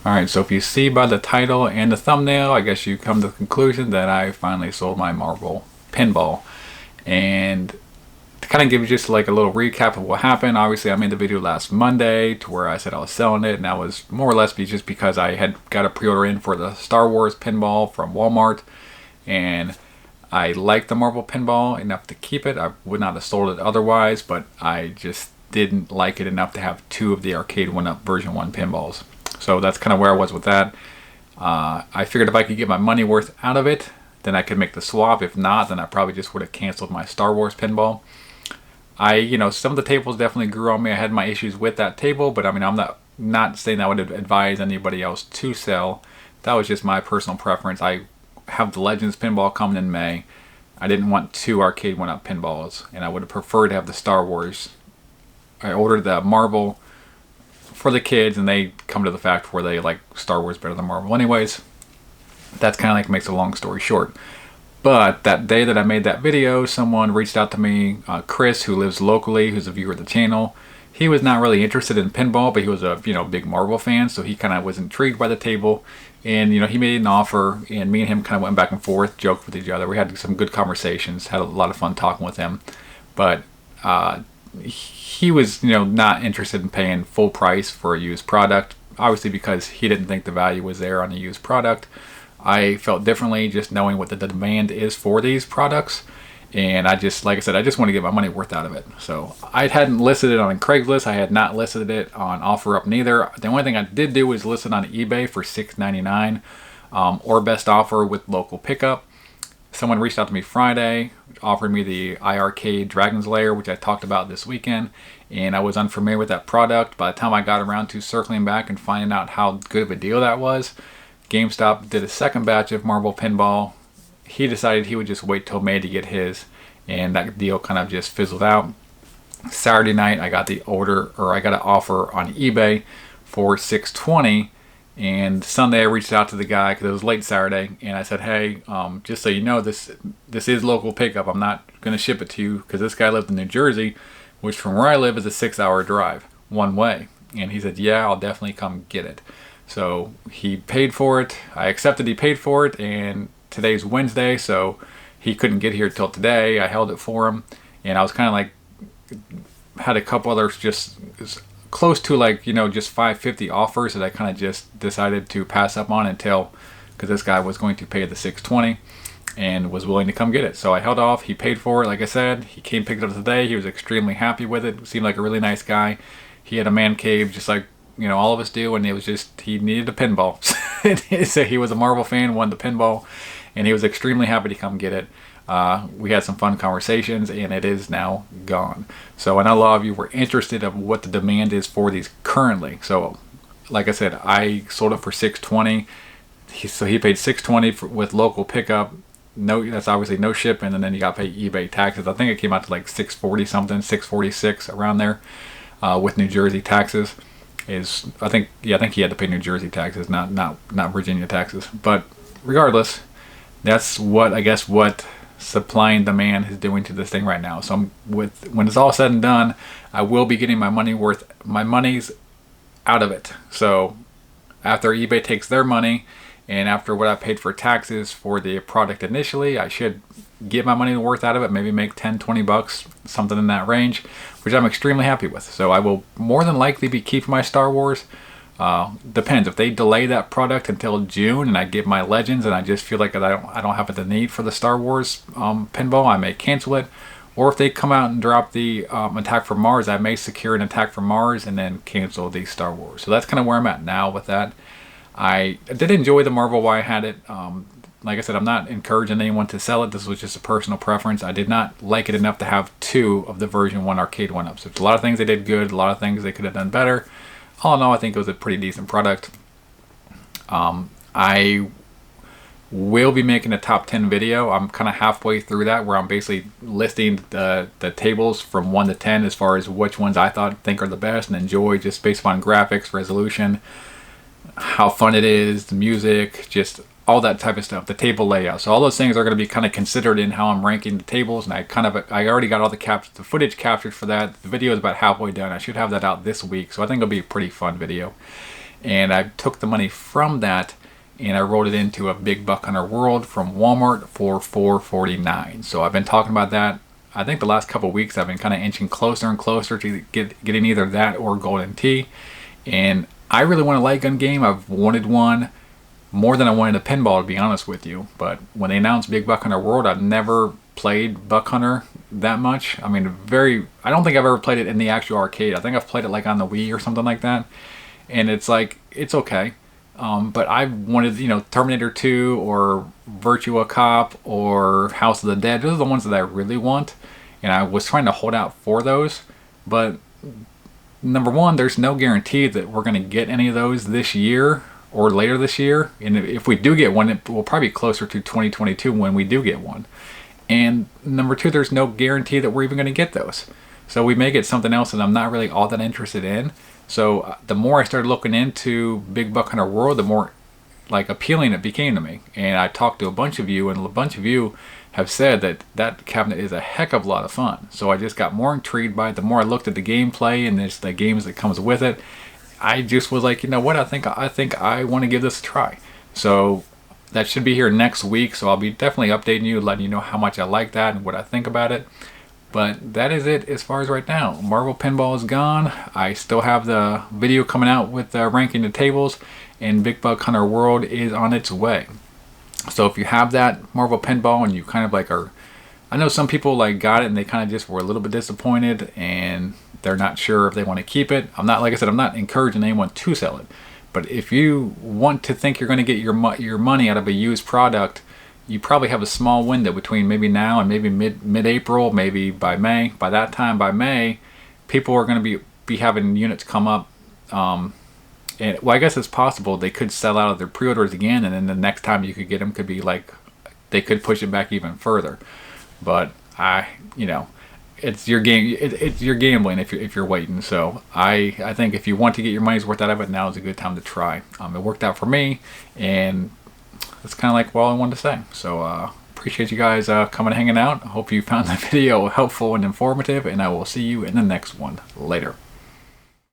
Alright, so if you see by the title and the thumbnail, I guess you come to the conclusion that I finally sold my marble pinball. And to kind of give you just like a little recap of what happened, obviously I made the video last Monday to where I said I was selling it, and that was more or less just because I had got a pre-order in for the Star Wars pinball from Walmart, and I liked the marble pinball enough to keep it. I would not have sold it otherwise, but I just didn't like it enough to have two of the arcade 1-up version 1 pinballs. So that's kind of where I was with that. I figured if I could get my money worth out of it, then I could make the swap. If not, then I probably just would have canceled my Star Wars pinball. Some of the tables definitely grew on me. I had my issues with that table, but I mean, I'm not saying I would advise anybody else to sell. That was just my personal preference. I have the Legends pinball coming in May. I didn't want two arcade 1-up pinballs, and I would have preferred to have the Star Wars. I ordered the marble for the kids, and they come to the fact where they like Star Wars better than Marvel anyways. That's kind of like makes a long story short. But that day that I made that video, someone reached out to me, Chris, who lives locally, who's a viewer of the channel. He was not really interested in pinball, but he was a big Marvel fan, so he kind of was intrigued by the table. And he made an offer, and me and him kind of went back and forth, joked with each other. We had some good conversations, had a lot of fun talking with him. But he was not interested in paying full price for a used product, obviously because he didn't think the value was there on a used product. I felt differently just knowing what the demand is for these products, and I just, like I said, I just want to get my money worth out of it. So I hadn't listed it on Craigslist. I had not listed it on OfferUp neither. The only thing I did do was list it on eBay for $6.99 or best offer with local pickup. Someone reached out to me Friday, offered me the iArcade Dragon's Lair, which I talked about this weekend, and I was unfamiliar with that product. By the time I got around to circling back and finding out how good of a deal that was, GameStop did a second batch of marble pinball. He decided he would just wait till May to get his, and that deal kind of just fizzled out. Saturday night, I got an offer on eBay for $620. And Sunday I reached out to the guy because it was late Saturday, and I said, hey, just so you know, this is local pickup. I'm not going to ship it to you because this guy lived in New Jersey, which from where I live is a 6-hour drive one way. And he said, yeah, I'll definitely come get it. So he paid for it. I accepted he paid for it, and today's Wednesday, so he couldn't get here till today. I held it for him, and I was kind of like, had a couple others just close to just $550 offers that I kind of just decided to pass up on until, because this guy was going to pay the $620 and was willing to come get it. So I held off. He paid for it, like I said. He came picked it up today. He was extremely happy with it. Seemed like a really nice guy. He had a man cave just like all of us do, and it was just, he needed a pinball. So he was a Marvel fan, wanted the pinball, and he was extremely happy to come get it. We had some fun conversations, and it is now gone. So I know a lot of you were interested of what the demand is for these currently. So like I said, I sold it for $620. So he paid $620 with local pickup. No, that's obviously no shipping, and then you got to pay eBay taxes. I think it came out to like $640 something, $646 around there, with New Jersey taxes. I think he had to pay New Jersey taxes, not Virginia taxes. But regardless, that's what supply and demand is doing to this thing right now. So when it's all said and done, I will be getting my money's out of it. So after eBay takes their money, and after what I paid for taxes for the product initially, I should get my money worth out of it, maybe make 10, 20 bucks, something in that range, which I'm extremely happy with. So I will more than likely be keeping my Star Wars. Depends. If they delay that product until June and I get my Legends and I just feel like I don't have the need for the Star Wars pinball, I may cancel it. Or if they come out and drop the Attack from Mars, I may secure an Attack from Mars and then cancel the Star Wars. So that's kind of where I'm at now with that. I did enjoy the Marvel while I had it. Like I said, I'm not encouraging anyone to sell it. This was just a personal preference. I did not like it enough to have two of the version 1 arcade 1-ups. There's a lot of things they did good, a lot of things they could have done better. All in all, I think it was a pretty decent product. I will be making a top 10 video. I'm kind of halfway through that, where I'm basically listing the tables from 1 to 10 as far as which ones I think are the best and enjoy, just based on graphics, resolution, how fun it is, the music, just all that type of stuff, the table layout. So all those things are going to be kind of considered in how I'm ranking the tables, and I already got all the footage captured for that. The video is about halfway done. I should have that out this week, so I think it'll be a pretty fun video. and I took the money from that and I rolled it into a Big Buck Hunter World from Walmart for $4.49. So I've been talking about that. I think the last couple of weeks I've been kind of inching closer and closer to getting either that or Golden Tee. And I really want a light gun game. I've wanted one more than I wanted a pinball, to be honest with you. But when they announced Big Buck Hunter World, I've never played Buck Hunter that much. I mean, I don't think I've ever played it in the actual arcade. I think I've played it like on the Wii or something like that. And it's like, it's okay. But I wanted, Terminator 2 or Virtua Cop or House of the Dead. Those are the ones that I really want. And I was trying to hold out for those. But number one, there's no guarantee that we're going to get any of those this year or later this year. And if we do get one, it will probably be closer to 2022 when we do get one. And number two, there's no guarantee that we're even going to get those. So we may get something else that I'm not really all that interested in. So the more I started looking into Big Buck Hunter World, the more like appealing it became to me. And I talked to a bunch of you, and a bunch of you have said that that cabinet is a heck of a lot of fun. So I just got more intrigued by it. The more I looked at the gameplay and the games that comes with it, I just was like, you know what? I think I want to give this a try. So that should be here next week. So I'll be definitely updating you, letting you know how much I like that and what I think about it. But that is it as far as right now. Marvel Pinball is gone. I still have the video coming out with ranking the tables, and Big Buck Hunter World is on its way. So if you have that Marvel Pinball and you kind of like are, I know some people like got it and they kind of just were a little bit disappointed and they're not sure if they want to keep it. I'm not, like I said, I'm not encouraging anyone to sell it. But if you want to think you're going to get your money out of a used product, you probably have a small window between maybe now and maybe mid-April, maybe by May. By that time, by May, people are going to be having units come up. And well, I guess it's possible they could sell out of their pre-orders again, and then the next time you could get them could be like, they could push it back even further. But it's your game. It's your gambling if you're waiting. So I think if you want to get your money's worth out of it, now is a good time to try. It worked out for me, and that's kind of like all I wanted to say. So appreciate you guys coming and hanging out. I hope you found the video helpful and informative, and I will see you in the next one. Later.